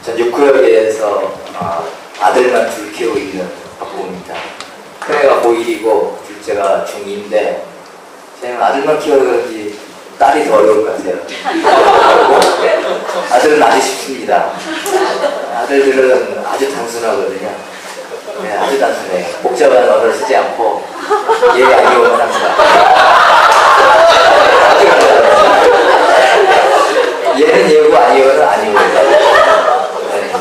전 6구역에서 아들만 둘 키우고 있는 박부모입니다. 큰애가 고1이고 둘째가 중2인데 저는 아들만 키워서 그런지 딸이 더 어려울 것 같아요. 아들은 아주 쉽습니다. 아들들은 아주 단순하거든요. 네, 아주 단순해요. 복잡한 언어를 쓰지 않고 예 아니오만 합니다. 얘는 예고 아니오는 아니오. 네.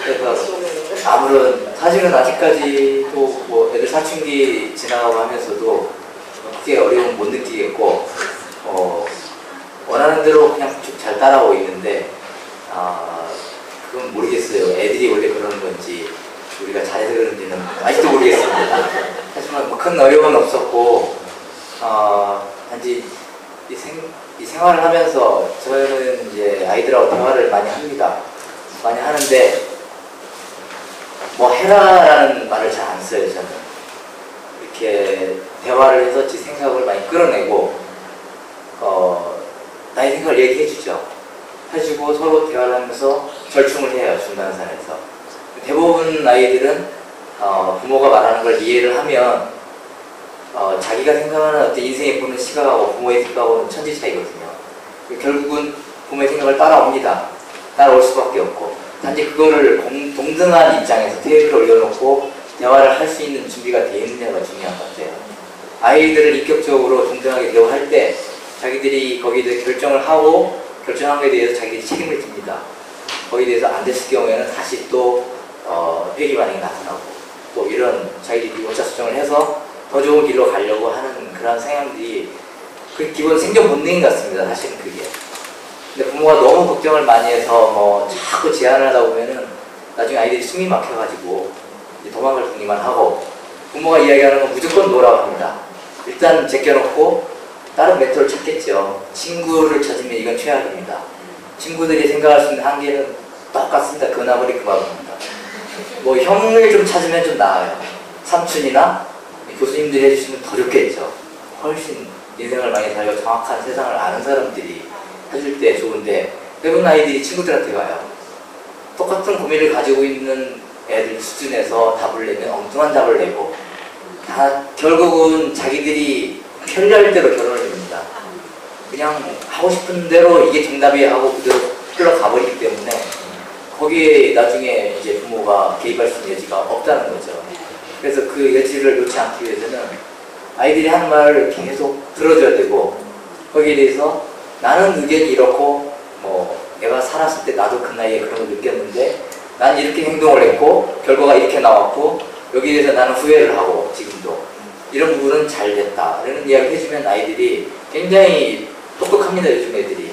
그래서 아무런 사실은 아직까지도 뭐 애들 사춘기 지나가고 하면서도 크게 어려움 못 느끼겠고 원하는 대로 그냥 쭉 잘 따라오고 있는데 그건 모르겠어요. 애들이 원래 그러는 건지 우리가 잘해서 그런지는 아직도 모르겠습니다. 하지만 뭐 큰 어려움은 없었고 단지 이 생활을 하면서 저는 이제 아이들하고 대화를 많이 합니다. 많이 하는데 뭐 해라라는 말을 잘 안 써요. 저는 이렇게 대화를 해서 제 생각을 많이 끌어내고 나의 생각을 얘기해주죠. 해주고 서로 대화를 하면서 절충을 해요. 중간선에서. 대부분 아이들은 부모가 말하는 걸 이해를 하면 자기가 생각하는 어떤 인생에 보는 시각하고 부모의 생각하고는 천지 차이거든요. 결국은 부모의 생각을 따라옵니다. 따라올 수밖에 없고 단지 그거를 동등한 입장에서 테이블을 올려놓고 대화를 할 수 있는 준비가 되어 있느냐가 중요한 것 같아요. 아이들을 인격적으로 동등하게 대화할 때 자기들이 거기에 대해서 결정을 하고 결정한 것에 대해서 자기들이 책임을 집니다. 거기에 대해서 안 됐을 경우에는 다시 또 회귀 반응이 나타나고 또 이런 자기들이 오차수정을 해서 더 좋은 길로 가려고 하는 그런 성향들이 그 기본 생존 본능인 것 같습니다. 사실은 그게. 근데 부모가 너무 걱정을 많이 해서 뭐 자꾸 제안을 하다 보면은 나중에 아이들이 숨이 막혀가지고 이제 도망갈 준비만 하고 부모가 이야기하는 건 무조건 노라고 합니다. 일단 제껴놓고 다른 멘토를 찾겠죠. 친구를 찾으면 이건 최악입니다. 친구들이 생각할 수 있는 한계는 똑같습니다. 그 나물이 그 밥입니다. 뭐 형을 좀 찾으면 좀 나아요. 삼촌이나 교수님들이 해주시면 더 좋겠죠. 훨씬 인생을 많이 살고 정확한 세상을 아는 사람들이 해줄 때 좋은데 대부분 아이들이 친구들한테 가요. 똑같은 고민을 가지고 있는 애들 수준에서 답을 내면 엉뚱한 답을 내고 다 결국은 자기들이 편리할 대로 결혼을 합니다. 그냥 하고 싶은 대로 이게 정답이야 하고 그대로 흘러가버리기 때문에 거기에 나중에 이제 부모가 개입할 수 있는 여지가 없다는 거죠. 그래서 그 여지를 놓지 않기 위해서는 아이들이 하는 말을 계속 들어줘야 되고 거기에 대해서 나는 의견이 이렇고 뭐 내가 살았을 때 나도 그 나이에 그런 걸 느꼈는데 난 이렇게 행동을 했고 결과가 이렇게 나왔고 여기에 대해서 나는 후회를 하고 지금도 이런 부분은 잘 됐다 이런 이야기 해주면 아이들이 굉장히 똑똑합니다. 요즘 애들이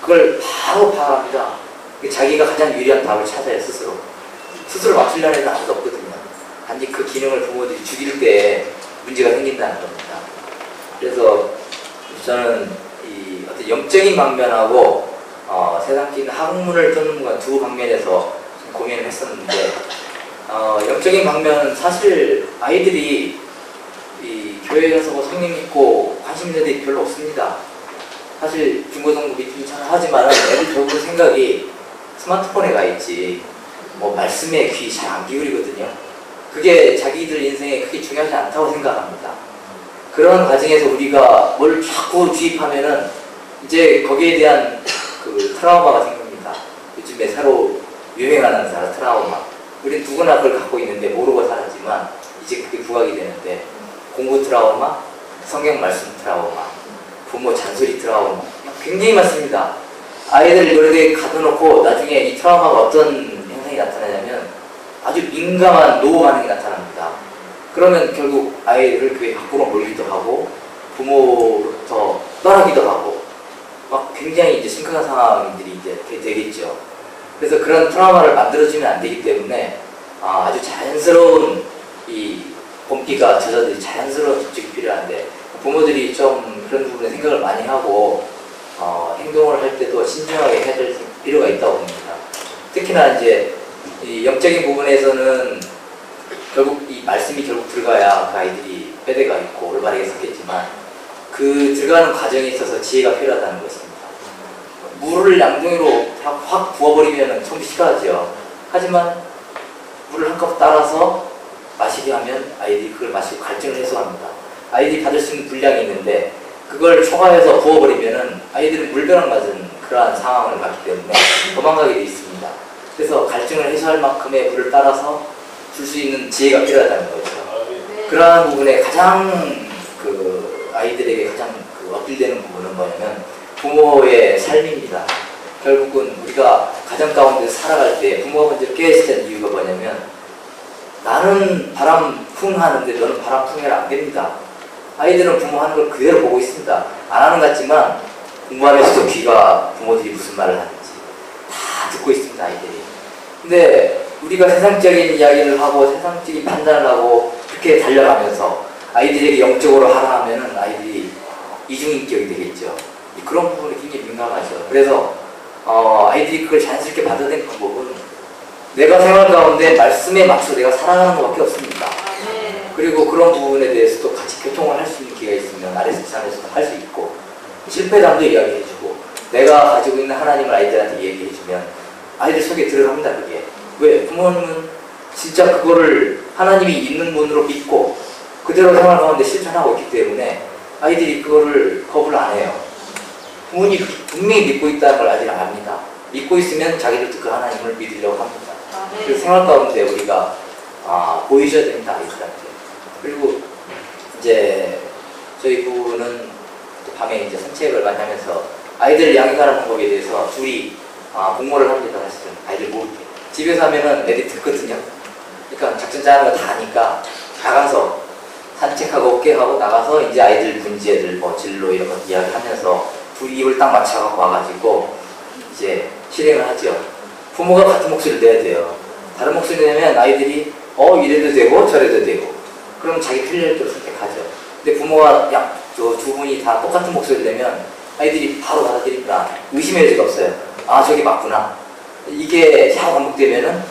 그걸 바로 파악합니다. 자기가 가장 유리한 답을 찾아요. 스스로 맞추려는 애는 아무도 없거든요. 단지 그 기능을 부모들이 죽일 때 문제가 생긴다는 겁니다. 그래서 저는 이 어떤 영적인 방면하고 세상적인 학문을 듣는 건 두 방면에서 고민을 했었는데 영적인 방면은 사실 아이들이 이 교회 가서 뭐 성령 믿고 관심 있는 애들이 별로 없습니다. 사실 중고등부 믿기 하지만 애들 결국 생각이 스마트폰에 가 있지 뭐 말씀에 귀 잘 안 기울이거든요. 그게 자기들 인생에 크게 중요하지 않다고 생각합니다. 그런 과정에서 우리가 뭘 자꾸 주입하면은 이제 거기에 대한 그 트라우마가 생깁니다. 요즘에 새로 유행하는 트라우마. 우리 누구나 그걸 갖고 있는데 모르고 살았지만 이제 그게 부각이 되는데 공부 트라우마, 성경 말씀 트라우마, 부모 잔소리 트라우마 굉장히 많습니다. 아이들 여러 개 가둬놓고 나중에 이 트라우마가 어떤 현상이 나타나냐면 아주 민감한 노후 반응이 나타납니다. 그러면 결국 아이들을 교회 밖으로 몰기도 하고 부모로부터 떠나기도 하고 막 굉장히 이제 심각한 상황들이 이제 되겠죠. 그래서 그런 트라우마를 만들어주면 안 되기 때문에 아주 자연스러운 이 봄비가 젖어들이 자연스러운 접촉이 필요한데 부모들이 좀 그런 부분에 생각을 많이 하고 행동을 할 때도 신중하게 해야 될 필요가 있다고 봅니다. 특히나 이제 이 영적인 부분에서는 결국 이 말씀이 결국 들어가야 그 아이들이 뼈대가 있고 올바르게 섰겠지만 그 들어가는 과정에 있어서 지혜가 필요하다는 것입니다. 물을 양동이로 확 부어버리면 처음 싫어하죠. 하지만 물을 한컵 따라서 마시게 하면 아이들이 그걸 마시고 갈증을 해소합니다. 아이들이 받을 수 있는 분량이 있는데 그걸 초과해서 부어버리면은 아이들은 물벼락 맞은 그러한 상황을 받기 때문에 도망가게 돼 있습니다. 그래서 갈증을 해소할 만큼의 물을 따라서 줄 수 있는 지혜가 필요하다는 거죠. 그러한 부분에 가장 아이들에게 가장 어필되는 부분은 뭐냐면 부모의 삶입니다. 결국은 우리가 가정 가운데 살아갈 때 부모가 먼저 깨어있어야 되는 이유가 뭐냐면 나는 바람 풍 하는데 너는 바람 풍해라 안 됩니다. 아이들은 부모 하는 걸 그대로 보고 있습니다. 안 하는 것 같지만 공부하면서도 귀가 부모들이 무슨 말을 하는지 다 듣고 있습니다. 아이들이. 근데 우리가 세상적인 이야기를 하고 세상적인 판단을 하고 그렇게 달려가면서 아이들에게 영적으로 하라 하면은 아이들이 이중인격이 되겠죠. 그런 부분이 굉장히 민감하죠. 그래서 아이들이 그걸 자연스럽게 받아들이는 방법은 내가 생활 가운데 말씀에 맞춰 내가 살아가는 것밖에 없습니다. 그리고 그런 부분에 대해서도 같이 교통을 할 수 있는 기회가 있으면 RS찬에서도 할 수 있고 실패담도 이야기해주고 내가 가지고 있는 하나님을 아이들한테 얘기해주면 아이들 속에 들어갑니다. 그게 왜? 부모님은 진짜 그거를 하나님이 있는 분으로 믿고 그대로 생활 가운데 실천하고 있기 때문에 아이들이 그거를 거부를 안 해요. 부모님이 분명히 믿고 있다는 걸 아이들은 압니다. 믿고 있으면 자기들도 그 하나님을 믿으려고 합니다. 그래서 생활 가운데 우리가 보이셔야 됩니다. 아이들한테. 그리고 이제 저희 부부는 밤에 이제 산책을 많이 하면서 아이들 양육하는 방법에 대해서 둘이 공모를 합니다. 사실은 아이들 모르게. 집에서 하면은 애들이 듣거든요. 그러니까 작전 짜는 거 다 하니까 나가서 산책하고 깨하고 나가서 이제 아이들 문제들 뭐 진로 이런 거 이야기하면서 둘이 입을 딱 맞춰갖고 와가지고 이제 실행을 하죠. 부모가 같은 목소리를 내야 돼요. 다른 목소리 내면 아이들이 이래도 되고 저래도 되고 그럼 자기 틀릴 걸 선택하죠. 근데 부모가 두 분이 다 똑같은 목소리를 내면 아이들이 바로 받아들입니다. 의심할 여지가 없어요. 저게 맞구나. 이게 잘 반복되면은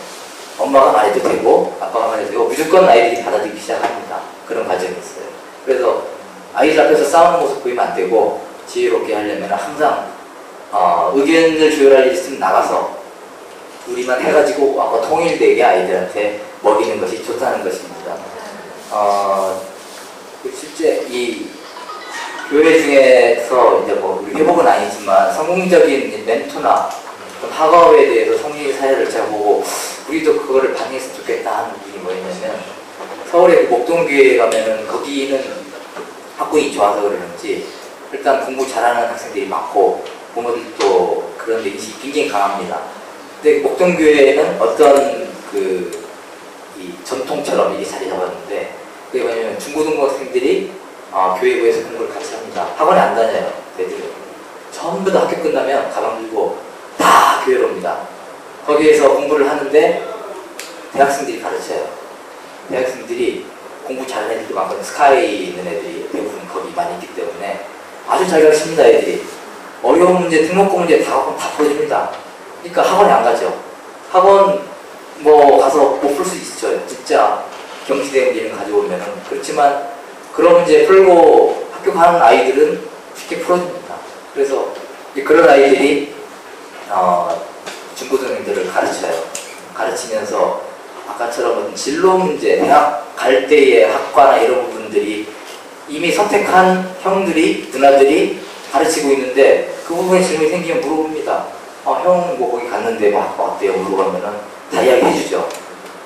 엄마가 말해도 되고 아빠가 말해도 되고 무조건 아이들이 받아들이기 시작합니다. 그런 과정이 있어요. 그래서 아이들 앞에서 싸우는 모습 보이면 안 되고 지혜롭게 하려면 항상 의견을 조율할 일 있으면 나가서 우리만 해가지고 통일되게 아이들한테 먹이는 것이 좋다는 것입니다. 실제 이 교회 중에서 이제 우리 회복은 아니지만 성공적인 멘토나 학업에 대해서 성리 사례를 제가 보고 우리도 그거를 반영했으면 좋겠다 하는 부분이 뭐였냐면 서울의 목동교회에 가면은 거기는 학군이 좋아서 그러는지 일단 공부 잘하는 학생들이 많고 부모들도 그런 데 인식이 굉장히 강합니다. 근데 목동교회에는 어떤 이 전통처럼 이게 자리 잡았는데 그게 뭐냐면 중고등부 학생들이 교회부에서 공부를 같이 합니다. 학원에 안 다녀요. 애들은 전부 다 학교 끝나면 가방 들고 다 교회로 옵니다. 거기에서 공부를 하는데 대학생들이 가르쳐요. 대학생들이 공부 잘하는 애들도 많고 스카이 있는 애들이 대부분 거기 많이 있기 때문에 아주 잘 가르칩니다. 애들이 어려운 문제, 등록금 문제 다 풀어줍니다. 그러니까 학원에 안 가죠. 학원 가서 못 풀 수 있죠. 진짜 경시대 문제를 가져오면은. 그렇지만 그런 문제 풀고 학교 가는 아이들은 쉽게 풀어줍니다. 그래서 그런 아이들이 중고등학생들을 가르쳐요. 가르치면서 아까처럼 진로 문제, 대학 갈 때의 학과나 이런 부분들이 이미 선택한 형들이, 누나들이 가르치고 있는데 그 부분에 질문이 생기면 물어봅니다. 형 거기 갔는데 학과 어때요? 물어보면은 다 이야기해주죠.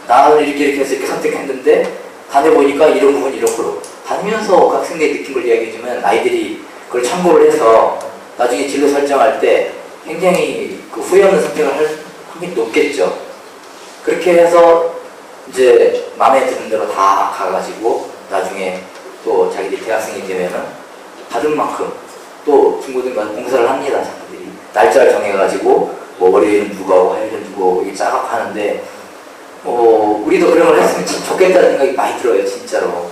나는 이렇게 해서 이렇게 선택했는데 다녀보니까 이런 부분 이렇고 다니면서 그 학생들이 느낀 걸 이야기해주면 아이들이 그걸 참고를 해서 나중에 진로 설정할 때 굉장히 후회 없는 선택을 할 확률이 높겠죠. 그렇게 해서 이제 마음에 드는 대로 다 가가지고 나중에 또 자기들이 대학생이 되면은 받은 만큼 또 중고등부 봉사를 합니다. 자기들이 날짜를 정해가지고 월요일은 누구 하고 화요일은 누구 하고 이게 짜각 하는데 우리도 그런 걸 했으면 참 좋겠다는 생각이 많이 들어요. 진짜로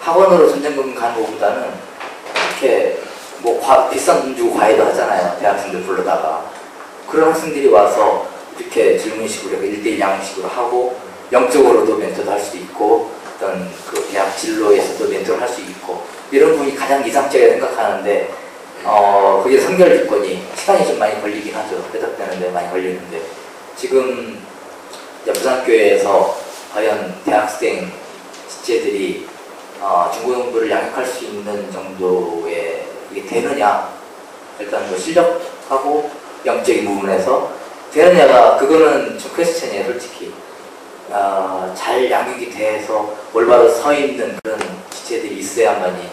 학원으로 전전긍긍 가는 것보다는 이렇게 비싼 돈 주고 과외도 하잖아요. 대학생들 불러다가 그런 학생들이 와서 이렇게 질문식으로 1대1 양식으로 하고 영적으로도 멘토도 할 수도 있고 어떤 대학 진로에서도 멘토를 할 수 있고 이런 부분이 가장 이상적이라고 생각하는데 그게 선결 조건이 시간이 좀 많이 걸리긴 하죠. 대답되는데 많이 걸리는데 지금 이제 부산교회에서 과연 대학생 지체들이 중고등부를 양육할 수 있는 정도의 이게 되느냐, 일단 뭐 실력하고 영적인 부분에서 되느냐가 그거는 좀 퀘스천이에요, 솔직히. 잘 양육이 돼서 올바로 서 있는 그런 지체들이 있어야만이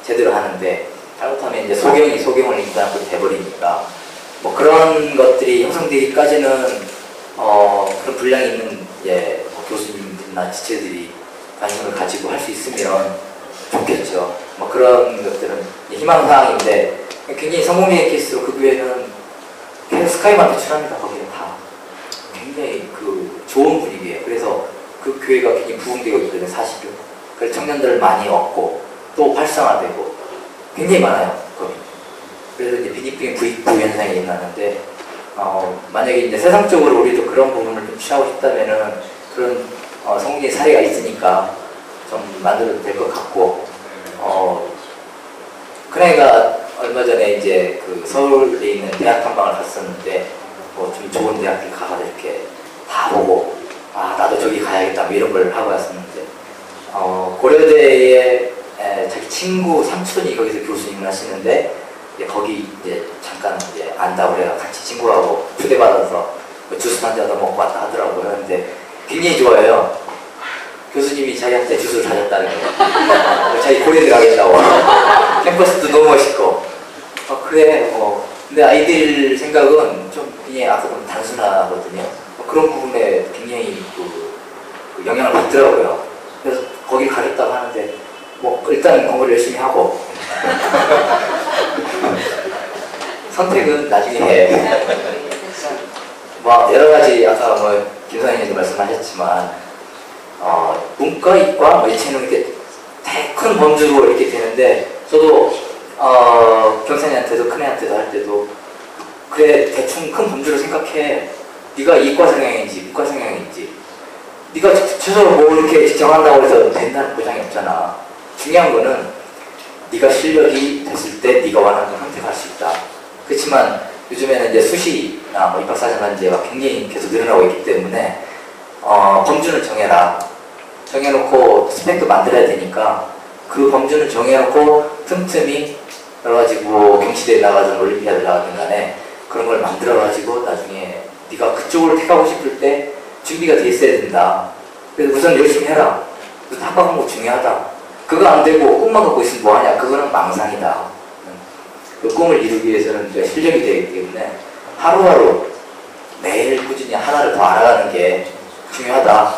제대로 하는데, 잘못하면 이제 소경을 인간하고 돼버리니까 뭐 그런 것들이 형성되기까지는 그런 분량이 있는 이제 뭐 교수님들이나 지체들이 관심을 가지고 할 수 있으면 좋겠죠. 뭐 그런 것들은 희망사항인데, 굉장히 성공리의 케이스로 그 교회는 계속 스카이만 배출합니다. 거기는 다 굉장히 그 좋은 분위기예요. 그래서 그 교회가 굉장히 부흥되고 있거든요. 사실은. 그래서 청년들을 많이 얻고 또 활성화되고 굉장히 많아요. 거기. 그래서 이제 빈익빈 부익부 현상이 일어나는데, 만약에 이제 세상적으로 우리도 그런 부분을 좀 취하고 싶다면은 그런 성공의 사례가 있으니까 좀 만들어도 될 것 같고, 큰애가 얼마 전에 이제 그 서울에 있는 대학 탐방을 갔었는데, 뭐 좀 좋은 대학들 가서 이렇게 다 보고, 나도 저기 가야겠다, 뭐 이런 걸 하고 왔었는데, 고려대에 자기 친구 삼촌이 거기서 교수님을 하시는데, 이제 거기 이제 잠깐 이제 안다고 그래서 같이 친구하고 초대받아서 뭐 주스 한 잔 먹고 왔다 하더라고요. 그런데 굉장히 좋아해요. 교수님이 자기한테 주스를 사줬다는 거. 자기 고려대 가겠다고. 캠퍼스도 너무 멋있고. 그래, 근데 아이들 생각은 좀 굉장히 아까 좀 단순하거든요. 그런 부분에 굉장히 그 영향을 받더라고요. 그래서 거기 가겠다고 하는데, 뭐 일단 공부를 열심히 하고 선택은 나중에 해. 뭐 여러 가지 아까 뭐 김선생님도 말씀하셨지만 문과, 이과 뭐 이체는 이렇게 큰 범주로 이렇게 되는데, 저도 경선이한테도 큰애한테도 할 때도 그래, 대충 큰 범주로 생각해. 네가 이과 성향인지 문과 성향인지, 네가 최소로 뭐 이렇게 정한다고 해서 된다는 보장이 없잖아. 중요한 거는 네가 실력이 됐을 때 네가 원하는 걸 선택할 수 있다. 그렇지만 요즘에는 이제 수시나 뭐 입학사정관제가 굉장히 계속 늘어나고 있기 때문에 범주는 정해라. 정해놓고 스펙도 만들어야 되니까 그 범주는 정해놓고 틈틈이 여러가지고 경시대에 나가든 올림피아드 나가든 간에 그런 걸 만들어가지고 나중에 네가 그쪽으로 택하고 싶을 때 준비가 돼 있어야 된다. 그래서 우선 열심히 해라. 우선 학과 공부 중요하다. 그거 안 되고 꿈만 갖고 있으면 뭐하냐. 그거는 망상이다. 그 꿈을 이루기 위해서는 실력이 되기 때문에 하루하루 매일 꾸준히 하나를 더 알아가는 게 중요하다.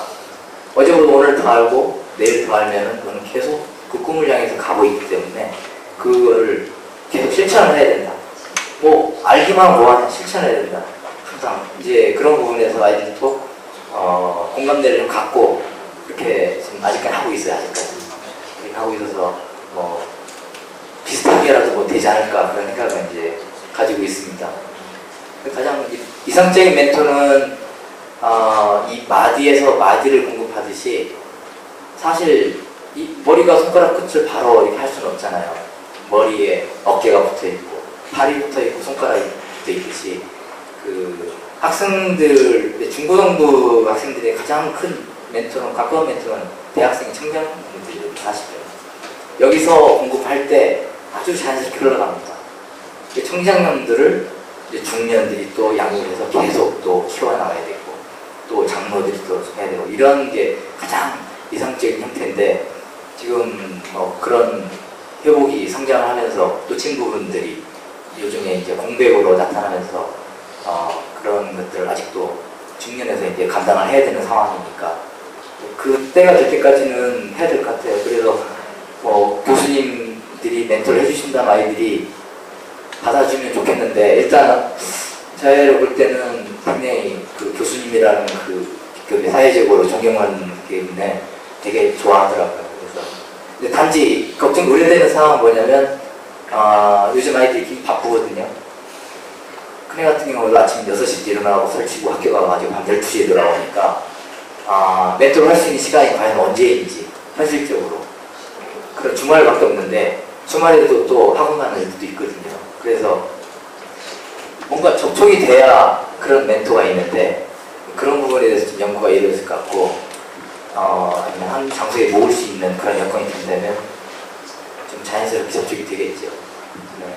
어제보다 오늘 더 알고 내일 더 알면은 그거는 계속 그 꿈을 향해서 가고 있기 때문에 그거를 계속 실천을 해야 된다. 뭐 알기만 뭐하냐, 실천해야 된다. 항상 이제 그런 부분에서 아이들도 공감대를 좀 갖고 이렇게 지금 아직까지 하고 있어요. 아직까지 이렇게 하고 있어서 뭐 비슷하게라도 뭐 되지 않을까 그런 생각을 이제 가지고 있습니다. 가장 이상적인 멘토는 이 마디에서 마디를 공급하듯이, 사실 이 머리가 손가락 끝을 바로 이렇게 할 수는 없잖아요. 머리에 어깨가 붙어 있고 팔이 붙어 있고 손가락이 붙어 있듯이, 그 학생들, 중고등부 학생들의 가장 큰 멘토는, 가까운 멘토는 대학생 청년분들이 사실은 여기서 공급할 때 아주 자연스럽게 흘러갑니다. 청장년들을 이제 중년들이 또 양육해서 계속 또 키워나가야 되고, 또 장로들이 또 해야 되고, 이런 게 가장 이상적인 형태인데, 지금 그런 회복이 성장을 하면서 또 친구분들이 요즘에 이제 공백으로 나타나면서 그런 것들을 아직도 중년에서 이제 감당을 해야 되는 상황이니까 그때가 될 때까지는 해야 될 것 같아요. 그래서 교수님들이 멘토를 해주신다는 아이들이 받아주면 좋겠는데, 일단 제가 볼 때는 분명히 그 교수님이라는 그 사회적으로 존경하는 때문에 되게 좋아하더라고요. 그래서 근데 단지 우려되는 상황은 뭐냐면 요즘 아이들이 굉장히 바쁘거든요. 큰애 같은 경우도 아침 6시에 일어나고 설치고 학교 가가지고 밤 12시에 돌아오니까 멘토를 할 수 있는 시간이 과연 언제인지, 현실적으로 그런 주말밖에 없는데 주말에도 또 학원 가는 애들도 있거든요. 그래서 뭔가 접촉이 돼야 그런 멘토가 있는데 그런 부분에 대해서 좀 연구가 이루어질 것 같고 아니면 한 장소에 모을 수 있는 그런 여건이 된다면 좀 자연스럽게 접촉이 되겠죠. 네.